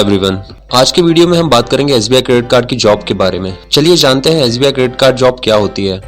Everyone, आज के video में हम बात करेंगे एसबीआई क्रेडिट कार्ड की जॉब के बारे में। चलिए जानते हैं एसबीआई क्रेडिट कार्ड जॉब क्या होती है।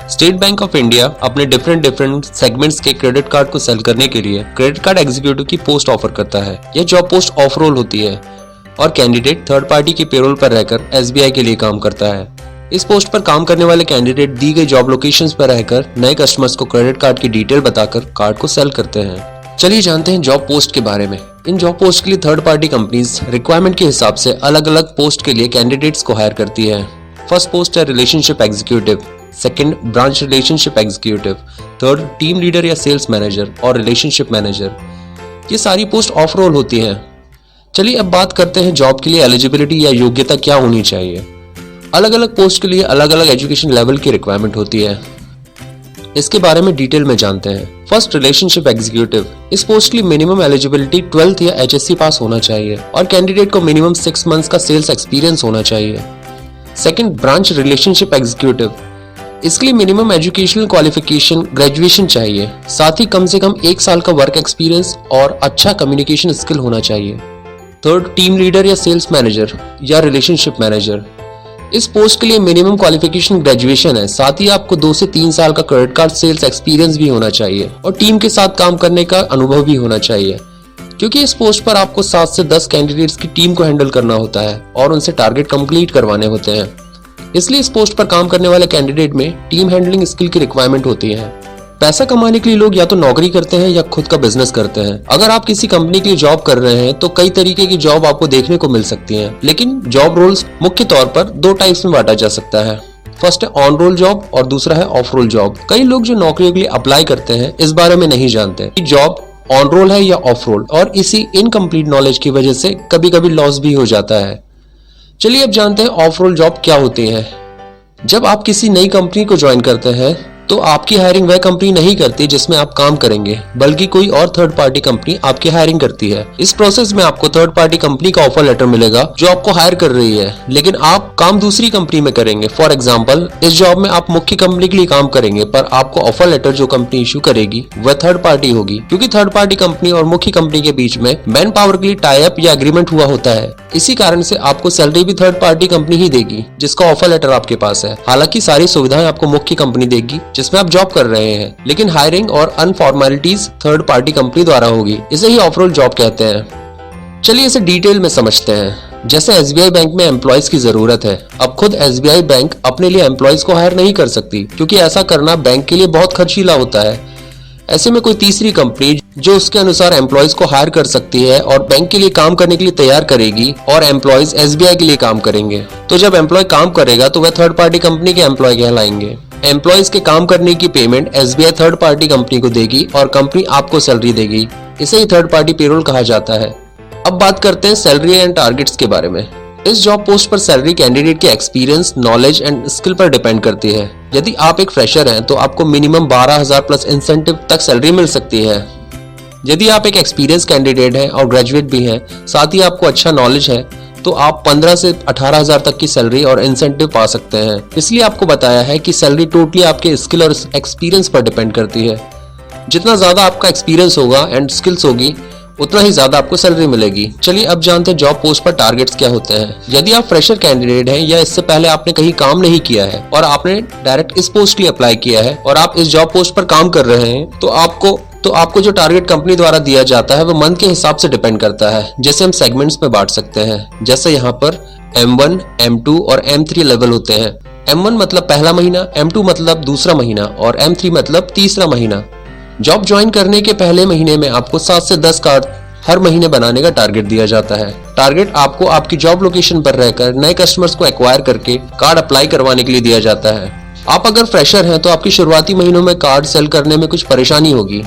स्टेट बैंक ऑफ इंडिया अपने डिफरेंट सेगमेंट्स के क्रेडिट कार्ड को सेल करने के लिए क्रेडिट कार्ड एग्जीक्यूटिव की पोस्ट ऑफर करता है। यह जॉब पोस्ट ऑफ रोल होती है और कैंडिडेट थर्ड पार्टी के पेरोल पर रहकर एसबीआई के लिए काम करता है। इस पोस्ट पर काम करने वाले कैंडिडेट दी गई जॉब लोकेशंस पर रहकर नए कस्टमर्स को क्रेडिट कार्ड की डिटेल बताकर कार्ड को सेल करते हैं। चलिए जानते हैं जॉब पोस्ट के बारे में। इन जॉब पोस्ट के लिए थर्ड पार्टी कंपनीज रिक्वायरमेंट के हिसाब से अलग अलग पोस्ट के लिए कैंडिडेट्स को हायर करती है। फर्स्ट पोस्ट है relationship executive, second branch relationship executive, third team leader या सेल्स मैनेजर और रिलेशनशिप मैनेजर। ये सारी पोस्ट ऑफ रोल होती हैं। चलिए अब बात करते हैं जॉब के लिए एलिजिबिलिटी या योग्यता क्या होनी चाहिए। अलग अलग पोस्ट के लिए अलग अलग एजुकेशन लेवल की रिक्वायरमेंट होती है। इसके बारे में डिटेल में जानते हैं। फर्स्ट रिलेशनशिप एग्जीक्यूटिव, इस पोस्ट के लिए मिनिमम एलिजिबिलिटी 12th या एचएससी पास होना चाहिए और कैंडिडेट को मिनिमम 6 मंथ्स का सेल्स एक्सपीरियंस होना चाहिए। सेकंड ब्रांच रिलेशनशिप एग्जीक्यूटिव, इसके लिए मिनिमम एजुकेशनल क्वालिफिकेशन ग्रेजुएशन चाहिए, साथ ही कम से कम 1 साल का वर्क एक्सपीरियंस और अच्छा कम्युनिकेशन स्किल होना चाहिए। थर्ड टीम लीडर या सेल्स मैनेजर या रिलेशनशिप मैनेजर, इस पोस्ट के लिए मिनिमम क्वालिफिकेशन ग्रेजुएशन है, साथ ही आपको 2 से 3 साल का क्रेडिट कार्ड सेल्स एक्सपीरियंस भी होना चाहिए और टीम के साथ काम करने का अनुभव भी होना चाहिए, क्योंकि इस पोस्ट पर आपको 7 से 10 कैंडिडेट्स की टीम को हैंडल करना होता है और उनसे टारगेट कंप्लीट करवाने होते हैं। इसलिए इस पोस्ट पर काम करने वाले कैंडिडेट में टीम हैंडलिंग स्किल की रिक्वायरमेंट होती है। पैसा कमाने के लिए लोग या तो नौकरी करते हैं या खुद का बिजनेस करते हैं। अगर आप किसी कंपनी के लिए जॉब कर रहे हैं तो कई तरीके की जॉब आपको देखने को मिल सकती हैं, लेकिन जॉब रोल्स मुख्य तौर पर 2 टाइप्स में बांटा जा सकता है। फर्स्ट है ऑन रोल जॉब और दूसरा है ऑफ रोल जॉब। कई लोग जो नौकरियों के लिए अप्लाई करते हैं इस बारे में नहीं जानते कि जॉब ऑन रोल है या ऑफ रोल, और इसी इनकम्प्लीट नॉलेज की वजह से कभी कभी लॉस भी हो जाता है। चलिए अब जानते हैं ऑफ रोल जॉब क्या होती है। जब आप किसी नई कंपनी को ज्वाइन करते हैं तो आपकी हायरिंग वह कंपनी नहीं करती जिसमें आप काम करेंगे, बल्कि कोई और थर्ड पार्टी कंपनी आपकी हायरिंग करती है। इस प्रोसेस में आपको थर्ड पार्टी कंपनी का ऑफर लेटर मिलेगा जो आपको हायर कर रही है, लेकिन आप काम दूसरी कंपनी में करेंगे। फॉर एग्जांपल, इस जॉब में आप मुख्य कंपनी के लिए काम करेंगे, पर आपको ऑफर लेटर जो कंपनी इशू करेगी वह थर्ड पार्टी होगी, क्योंकि थर्ड पार्टी कंपनी और मुख्य कंपनी के बीच में मैन पावर के लिए टाई अप या एग्रीमेंट हुआ होता है। इसी कारण से आपको सैलरी भी थर्ड पार्टी कंपनी ही देगी जिसका ऑफर लेटर आपके पास है। हालांकि सारी सुविधाएं आपको मुख्य कंपनी देगी जिसमें आप जॉब कर रहे हैं, लेकिन हायरिंग और अनफॉर्मेलिटीज थर्ड पार्टी कंपनी द्वारा होगी। इसे ही ऑफ रोल जॉब कहते हैं। चलिए इसे डिटेल में समझते हैं। जैसे एसबीआई बैंक में एम्प्लॉयज की जरूरत है, अब खुद एसबीआई बैंक अपने लिए एम्प्लॉयज को हायर नहीं कर सकती, क्योंकि ऐसा करना बैंक के लिए बहुत खर्चीला होता है। ऐसे में कोई तीसरी कंपनी जो उसके अनुसार एम्प्लॉयज को हायर कर सकती है और बैंक के लिए काम करने के लिए तैयार करेगी, और एम्प्लॉयज एसबीआई के लिए काम करेंगे। तो जब एम्प्लॉय काम करेगा तो वह थर्ड पार्टी कंपनी के एम्प्लॉय कहलाएंगे। एम्प्लॉयज के काम करने की payment SBI third party company को देगी और कंपनी आपको सैलरी देगी। इसे ही थर्ड पार्टी पेरोल कहा जाता है। अब बात करते हैं सैलरी एंड टारगेट्स के बारे में। इस जॉब पोस्ट पर सैलरी कैंडिडेट के एक्सपीरियंस, नॉलेज एंड स्किल पर डिपेंड करती है। यदि आप एक फ्रेशर हैं तो आपको मिनिमम 12,000 प्लस इंसेंटिव तक सैलरी मिल सकती है। यदि आप एक एक्सपीरियंस कैंडिडेट हैं और ग्रेजुएट भी हैं, साथ ही आपको अच्छा नॉलेज है, तो आप 15 से 18,000 तक की सैलरी और इंसेंटिव पा सकते हैं। इसलिए आपको बताया है कि सैलरी टोटली आपके स्किल और एक्सपीरियंस पर डिपेंड करती है। जितना ज्यादा आपका एक्सपीरियंस होगा एंड स्किल्स होगी, उतना ही ज्यादा आपको सैलरी मिलेगी। चलिए अब जानते हैं जॉब पोस्ट पर टारगेट्स क्या होते हैं। यदि आप फ्रेशर कैंडिडेट हैं या इससे पहले आपने कहीं काम नहीं किया है और आपने डायरेक्ट इस पोस्ट के लिए अप्लाई किया है और आप इस जॉब पोस्ट पर काम कर रहे हैं, तो आपको जो टारगेट कंपनी द्वारा दिया जाता है वो मंथ के हिसाब से डिपेंड करता है, जैसे हम सेगमेंट्स में बांट सकते हैं। जैसे यहाँ पर M1, M2 और M3 लेवल होते हैं। M1 मतलब पहला महीना, M2 मतलब दूसरा महीना और M3 मतलब तीसरा महीना। जॉब ज्वाइन करने के पहले महीने में आपको 7 से 10 कार्ड हर महीने बनाने का टारगेट दिया जाता है। टारगेट आपको आपकी जॉब लोकेशन पर रहकर नए कस्टमर्स को एक्वायर करके कार्ड अप्लाई करवाने के लिए दिया जाता है। आप अगर फ्रेशर हैं तो आपकी शुरुआती महीनों में कार्ड सेल करने में कुछ परेशानी होगी,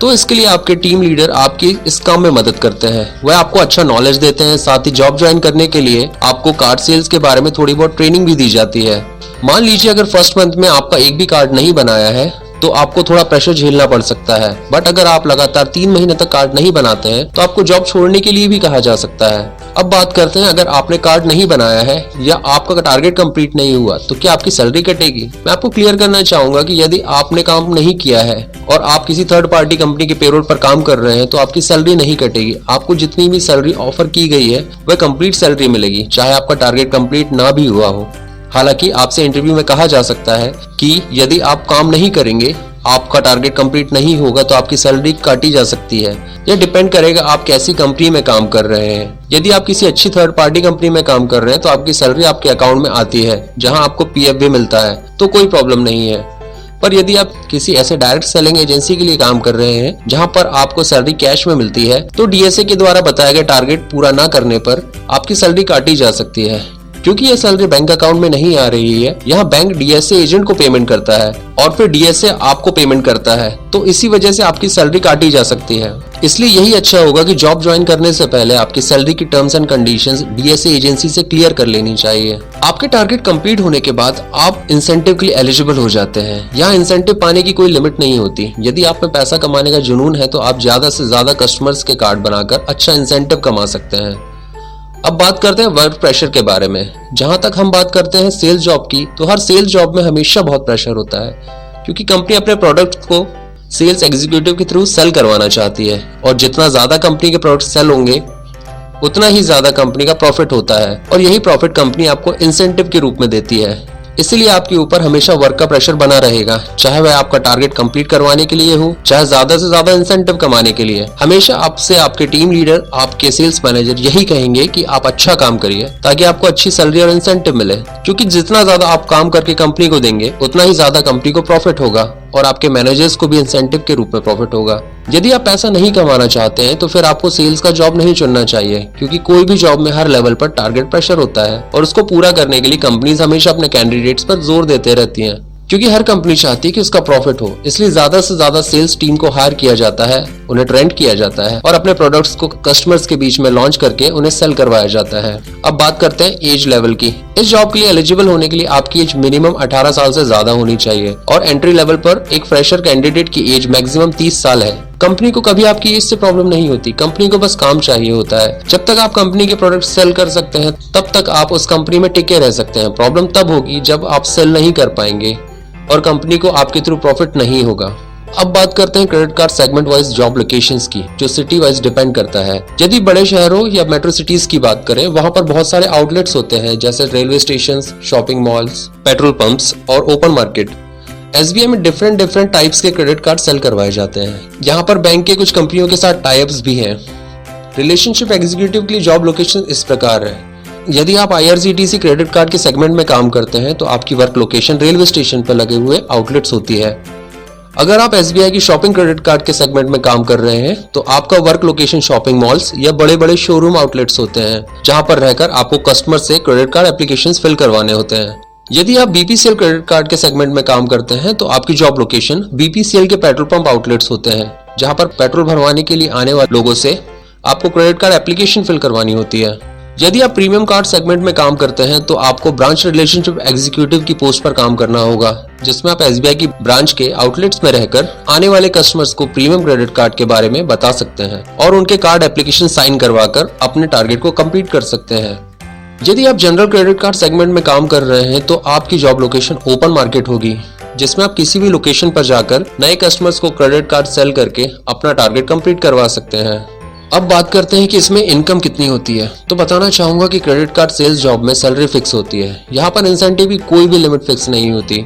तो इसके लिए आपके टीम लीडर आपकी इस काम में मदद करते हैं। वह आपको अच्छा नॉलेज देते हैं, साथ ही जॉब ज्वाइन करने के लिए आपको कार्ड सेल्स के बारे में थोड़ी बहुत ट्रेनिंग भी दी जाती है। मान लीजिए अगर फर्स्ट मंथ में आपका एक भी कार्ड नहीं बनाया है, तो आपको थोड़ा प्रेशर झेलना पड़ सकता है। बट अगर आप लगातार 3 महीने तक कार्ड नहीं बनाते हैं तो आपको जॉब छोड़ने के लिए भी कहा जा सकता है। अब बात करते हैं, अगर आपने कार्ड नहीं बनाया है या आपका टारगेट कंप्लीट नहीं हुआ तो क्या आपकी सैलरी कटेगी? मैं आपको क्लियर करना चाहूंगा कि यदि आपने काम नहीं किया है और आप किसी थर्ड पार्टी कंपनी के पेरोल पर काम कर रहे हैं तो आपकी सैलरी नहीं कटेगी। आपको जितनी भी सैलरी ऑफर की गई है वह कंप्लीट सैलरी मिलेगी, चाहे आपका टारगेट कंप्लीट ना भी हुआ हो। हालांकि आपसे इंटरव्यू में कहा जा सकता है कि यदि आप काम नहीं करेंगे, आपका टारगेट कंप्लीट नहीं होगा तो आपकी सैलरी काटी जा सकती है। यह डिपेंड करेगा आप कैसी कंपनी में काम कर रहे हैं। यदि आप किसी अच्छी थर्ड पार्टी कंपनी में काम कर रहे हैं तो आपकी सैलरी आपके अकाउंट में आती है, जहां आपको पीएफ भी मिलता है, तो कोई प्रॉब्लम नहीं है। पर यदि आप किसी ऐसे डायरेक्ट सेलिंग एजेंसी के लिए काम कर रहे हैं जहां पर आपको सैलरी कैश में मिलती है, तो डीएसए के द्वारा बताया गया टारगेट पूरा न करने पर आपकी सैलरी काटी जा सकती है। क्योंकि यह सैलरी बैंक अकाउंट में नहीं आ रही है, यहाँ बैंक डीएसए एजेंट को पेमेंट करता है और फिर डीएसए आपको पेमेंट करता है, तो इसी वजह से आपकी सैलरी काटी जा सकती है। इसलिए यही अच्छा होगा कि जॉब ज्वाइन करने से पहले आपकी सैलरी की terms and conditions DSA agency से क्लियर कर लेनी चाहिए। आपके टारगेट कंप्लीट होने के बाद आप इंसेंटिव के लिए एलिजिबल हो जाते हैं। यहाँ इंसेंटिव पाने की कोई लिमिट नहीं होती। यदि आप में पैसा कमाने का जुनून है तो आप ज्यादा से ज्यादा कस्टमर्स के कार्ड बनाकर अच्छा इंसेंटिव कमा सकते हैं। अब बात करते हैं वर्क प्रेशर के बारे में। जहां तक हम बात करते हैं सेल्स जॉब की, तो हर सेल्स जॉब में हमेशा बहुत प्रेशर होता है, क्योंकि कंपनी अपने प्रोडक्ट को सेल्स एग्जीक्यूटिव के थ्रू सेल करवाना चाहती है और जितना ज्यादा कंपनी के प्रोडक्ट सेल होंगे उतना ही ज्यादा कंपनी का प्रॉफिट होता है और यही प्रॉफिट कंपनी आपको इंसेंटिव के रूप में देती है। इसलिए आपके ऊपर हमेशा वर्क का प्रेशर बना रहेगा, चाहे वह आपका टारगेट कंप्लीट करवाने के लिए हो, चाहे ज्यादा से ज्यादा इंसेंटिव कमाने के लिए। हमेशा आपसे आपके टीम लीडर, आपके सेल्स मैनेजर यही कहेंगे कि आप अच्छा काम करिए ताकि आपको अच्छी सैलरी और इंसेंटिव मिले, क्योंकि जितना ज्यादा आप काम करके कंपनी को देंगे उतना ही ज्यादा कंपनी को प्रॉफिट होगा और आपके मैनेजर्स को भी इंसेंटिव के रूप में प्रॉफिट होगा। यदि आप पैसा नहीं कमाना चाहते हैं तो फिर आपको सेल्स का जॉब नहीं चुनना चाहिए, क्योंकि कोई भी जॉब में हर लेवल पर टारगेट प्रेशर होता है और उसको पूरा करने के लिए कंपनीज हमेशा अपने कैंडिडेट्स पर जोर देते रहती हैं, क्योंकि हर कंपनी चाहती है कि उसका प्रॉफिट हो। इसलिए ज्यादा से ज्यादा सेल्स टीम को हायर किया जाता है, उन्हें ट्रेंड किया जाता है और अपने प्रोडक्ट्स को कस्टमर्स के बीच में लॉन्च करके उन्हें सेल करवाया जाता है। अब बात करते हैं एज लेवल की। इस जॉब के लिए एलिजिबल होने के लिए आपकी एज मिनिमम 18 साल से ज्यादा होनी चाहिए और एंट्री लेवल पर एक फ्रेशर कैंडिडेट की एज मैक्सिमम 30 साल है। कंपनी को कभी आपकी एज से प्रॉब्लम नहीं होती, कंपनी को बस काम चाहिए होता है। जब तक आप कंपनी के प्रोडक्ट सेल कर सकते हैं तब तक आप उस कंपनी में टिके रह सकते हैं। प्रॉब्लम तब होगी जब आप सेल नहीं कर पाएंगे और कंपनी को आपके थ्रू प्रॉफिट नहीं होगा। अब बात करते हैं credit card segment wise job locations की, जो सिटी वाइज डिपेंड करता है। यदि बड़े शहरों या मेट्रो सिटीज की बात करें, वहां पर बहुत सारे आउटलेट्स होते हैं, जैसे railway station, shopping malls, petrol pumps और ओपन मार्केट। एसबीआई में डिफरेंट टाइप्स के क्रेडिट कार्ड सेल करवाए जाते हैं। यहाँ पर बैंक के कुछ कंपनियों के साथ टाई-अप्स भी हैं। रिलेशनशिप एग्जीक्यूटिव के लिए जॉब लोकेशन इस प्रकार है। यदि आप आईआरसीटीसी क्रेडिट कार्ड के सेगमेंट में काम करते हैं तो आपकी वर्क लोकेशन रेलवे स्टेशन पर लगे हुए आउटलेट्स होती है। अगर आप एसबीआई की शॉपिंग क्रेडिट कार्ड के सेगमेंट में काम कर रहे हैं तो आपका वर्क लोकेशन शॉपिंग मॉल्स या बड़े बड़े शोरूम आउटलेट्स होते हैं, जहां पर रहकर आपको कस्टमर से क्रेडिट कार्ड एप्लीकेशंस फिल करवाने होते हैं। यदि आप बीपीसीएल क्रेडिट कार्ड के सेगमेंट में काम करते हैं तो आपकी जॉब लोकेशन बीपीसीएल के पेट्रोल पंप आउटलेट्स होते हैं, जहां पर पेट्रोल भरवाने के लिए आने वाले लोगों से आपको क्रेडिट कार्ड एप्लीकेशन फिल करवानी होती है। यदि आप प्रीमियम कार्ड सेगमेंट में काम करते हैं तो आपको ब्रांच रिलेशनशिप एग्जीक्यूटिव की पोस्ट पर काम करना होगा, जिसमें आप एसबीआई की ब्रांच के आउटलेट्स में रहकर आने वाले कस्टमर्स को प्रीमियम क्रेडिट कार्ड के बारे में बता सकते हैं और उनके कार्ड एप्लीकेशन साइन करवाकर अपने टारगेट को कंप्लीट कर सकते हैं। यदि आप जनरल क्रेडिट कार्ड सेगमेंट में काम कर रहे हैं तो आपकी जॉब लोकेशन ओपन मार्केट होगी, जिसमें आप किसी भी लोकेशन पर जाकर नए कस्टमर्स को क्रेडिट कार्ड सेल करके अपना टारगेट कंप्लीट करवा सकते हैं। अब बात करते हैं कि इसमें इनकम कितनी होती है। तो बताना चाहूंगा कि क्रेडिट कार्ड सेल्स जॉब में सैलरी फिक्स होती है। यहाँ पर इंसेंटिव की कोई भी लिमिट फिक्स नहीं होती।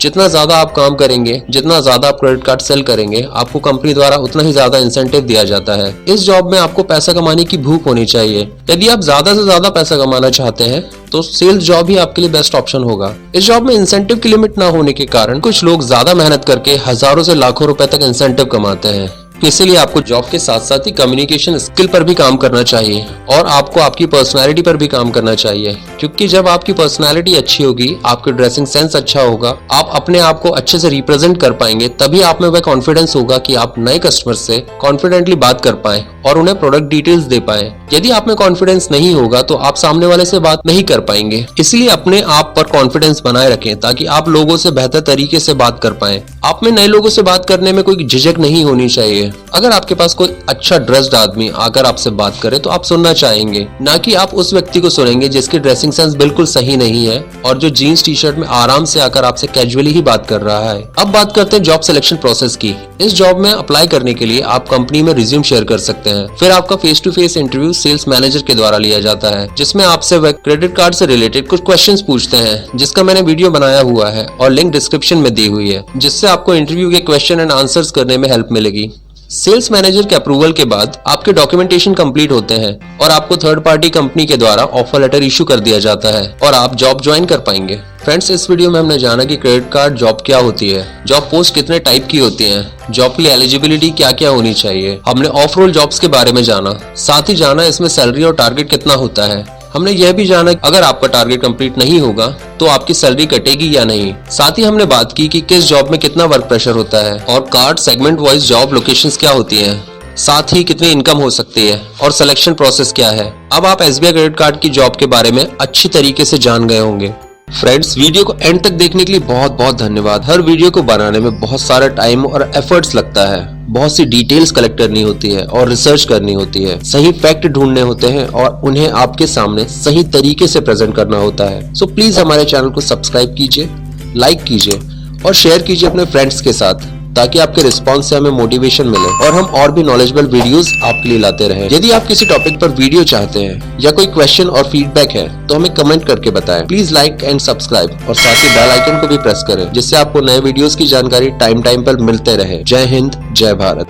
जितना ज्यादा आप काम करेंगे, जितना ज्यादा आप क्रेडिट कार्ड सेल करेंगे, आपको कंपनी द्वारा उतना ही ज्यादा इंसेंटिव दिया जाता है। इस जॉब में आपको पैसा कमाने की भूख होनी चाहिए। यदि आप ज्यादा से ज्यादा पैसा कमाना चाहते हैं तो सेल्स जॉब ही आपके लिए बेस्ट ऑप्शन होगा। इस जॉब में इंसेंटिव की लिमिट ना होने के कारण कुछ लोग ज्यादा मेहनत करके हजारों से लाखों रुपए तक इंसेंटिव कमाते हैं। इसीलिए आपको जॉब के साथ साथ ही कम्युनिकेशन स्किल पर भी काम करना चाहिए और आपको आपकी पर्सनालिटी पर भी काम करना चाहिए, क्योंकि जब आपकी पर्सनालिटी अच्छी होगी, आपकी ड्रेसिंग सेंस अच्छा होगा, आप अपने आप को अच्छे से रिप्रेजेंट कर पाएंगे, तभी आप में वह कॉन्फिडेंस होगा कि आप नए कस्टमर से कॉन्फिडेंटली बात कर पाएं और उन्हें प्रोडक्ट डिटेल्स दे पाए। यदि आप में कॉन्फिडेंस नहीं होगा तो आप सामने वाले से बात नहीं कर पाएंगे। इसलिए अपने आप पर कॉन्फिडेंस बनाए रखें ताकि आप लोगों से बेहतर तरीके से बात कर पाएं। आप में नए लोगों से बात करने में कोई झिझक नहीं होनी चाहिए। अगर आपके पास कोई अच्छा ड्रेस्ड आदमी आकर आपसे बात करे तो आप सुनना चाहेंगे, ना कि आप उस व्यक्ति को सुनेंगे जिसकी ड्रेसिंग सेंस बिल्कुल सही नहीं है और जो जीन्स टी शर्ट में आराम से आकर आपसे कैजुअली ही बात कर रहा है। अब बात करते हैं जॉब सिलेक्शन प्रोसेस की। इस जॉब में अप्लाई करने के लिए आप कंपनी में रिज्यूम शेयर कर सकते हैं। फिर आपका face to face interview sales manager के द्वारा लिया जाता है, जिसमें आपसे वह क्रेडिट कार्ड से रिलेटेड कुछ क्वेश्चंस पूछते हैं, जिसका मैंने वीडियो बनाया हुआ है और लिंक डिस्क्रिप्शन में दी हुई है, जिससे आपको इंटरव्यू के क्वेश्चन एंड आंसर्स करने में हेल्प मिलेगी। सेल्स मैनेजर के अप्रूवल के बाद आपके डॉक्यूमेंटेशन कंप्लीट होते हैं और आपको थर्ड पार्टी कंपनी के द्वारा ऑफर लेटर इशू कर दिया जाता है और आप जॉब ज्वाइन कर पाएंगे। फ्रेंड्स, इस वीडियो में हमने जाना कि क्रेडिट कार्ड जॉब क्या होती है, जॉब पोस्ट कितने टाइप की होती हैं, जॉब के लिए एलिजिबिलिटी क्या क्या होनी चाहिए। हमने ऑफ रोल जॉब्स के बारे में जाना, साथ ही जाना इसमें सैलरी और टारगेट कितना होता है। हमने यह भी जाना अगर आपका टारगेट कंप्लीट नहीं होगा तो आपकी सैलरी कटेगी या नहीं। साथ ही हमने बात की कि किस जॉब में कितना वर्क प्रेशर होता है और card segment wise job locations क्या होती हैं, साथ ही कितनी इनकम हो सकती है और सिलेक्शन प्रोसेस क्या है। अब आप SBI क्रेडिट कार्ड की जॉब के बारे में अच्छी तरीके से जान गए होंगे। फ्रेंड्स, वीडियो को एंड तक देखने के लिए बहुत बहुत धन्यवाद। हर वीडियो को बनाने में बहुत सारा टाइम और एफर्ट्स लगता है, बहुत सी डिटेल्स कलेक्ट करनी होती है और रिसर्च करनी होती है, सही फैक्ट ढूंढने होते हैं और उन्हें आपके सामने सही तरीके से प्रेजेंट करना होता है। सो प्लीज हमारे चैनल को सब्सक्राइब कीजिए, लाइक कीजिए और शेयर कीजिए अपने फ्रेंड्स के साथ, ताकि आपके रिस्पांस से हमें मोटिवेशन मिले और हम और भी नॉलेजेबल वीडियोस आपके लिए लाते रहें। यदि आप किसी टॉपिक पर वीडियो चाहते हैं या कोई क्वेश्चन और फीडबैक है तो हमें कमेंट करके बताएं। प्लीज लाइक एंड सब्सक्राइब और साथ ही बेल आइकन को भी प्रेस करें, जिससे आपको नए वीडियोस की जानकारी टाइम पर मिलते रहे। जय हिंद, जय भारत।